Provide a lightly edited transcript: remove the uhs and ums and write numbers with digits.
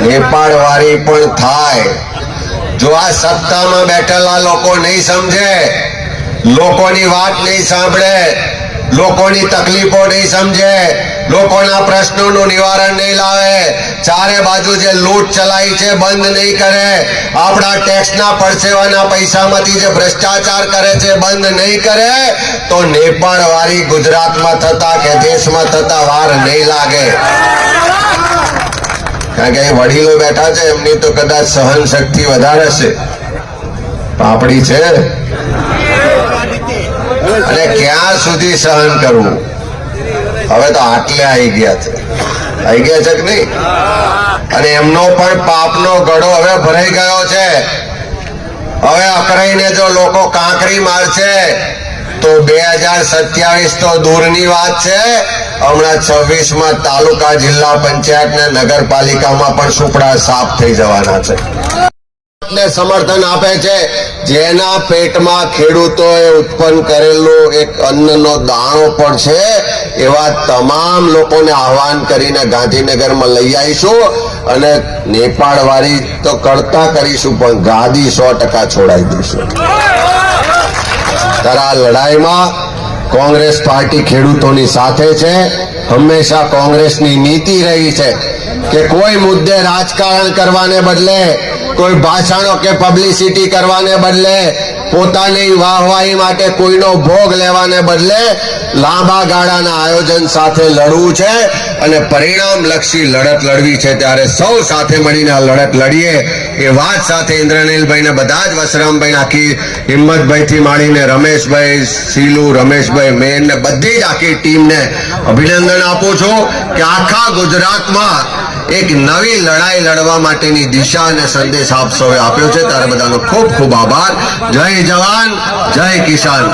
नेपाळ वारी पण थाय। जो आ सत्ता में बैठेला लोको नहीं समझे, लोकोनी बात नहीं सांभळे, लोकोनी तकलीफों नहीं समझे, लोकोना प्रश्नों निवारण नहीं लावे, चारे बाजू जे लूट चलाई छे बंद नहीं करे, आपड़ा टेक्सना परसेवाना पैसामांथी जे भ्रष्टाचार करे छे बंद नहीं करे, तो नेपाळ वारी गुजरात में थता के देश में थता वार नहीं लागे। कारण के वडीलो बैठा छे एमनी तो कदाच सहन शक्ति वधारे छे, पापड़ी छे अरे क्या सुधी सहन करवू। हवे तो आटले आई गया छे के नहीं, अने एमनो पण पापनो गड़ो हवे भराई गयो छे। हवे अकराईने जो लोको कांकरी मारशे तो 2027 तो दूरनी बात छे, हमणां 26 में तालुका जिला पंचायत ने नगरपालिका में पण सुपड़ा साफ थई जवाना छे। ने समर्थन आपे छे जेना पेट में खेडूतोए उत्पन्न करेलो एक अन्ननो दाणो पण छे, एवा तमाम लोकोने आह्वान करीने गांधीनगर में लई आवीशुं अने नेपाळ वारी तो करता करीशुं पण गादी 100% छोड़ाई दईशुं। तरा लड़ाई में कांग्रेस पार्टी खेडूतोनी साथे छे। हमेशा कांग्रेसनी नीति रही है कि कोई मुद्दे राजकारण करवाने बदले, कोई भाषणों के पब्लिसिटी करवाने बदले, पोतानी वाहवाही माटे कोईनो भोग लेवाने बदले लांबा गाळाना आयोजन साथे लड़वू छे अने परिणाम लक्षी लड़त लड़वी छे। त्यारे सौ साथे मळीने आ लड़त लड़ीए ए वात साथे इंद्रनीलभाई ने बधा ज वसरामभाई आखी हिम्मतभाई थी माळीने रमेशभाई सीलू, रमेशभाई मेन ने बधी ज आखी टीम ने अभिनंदन आपू छुं कि आखा गुजरात में एक नवी लड़ाई लड़वा माटेनी दिशा अने संदेश आप सौए आप्यो छे। त्यारे बधानो खूब खूब आभार। जय जवान जय किसान।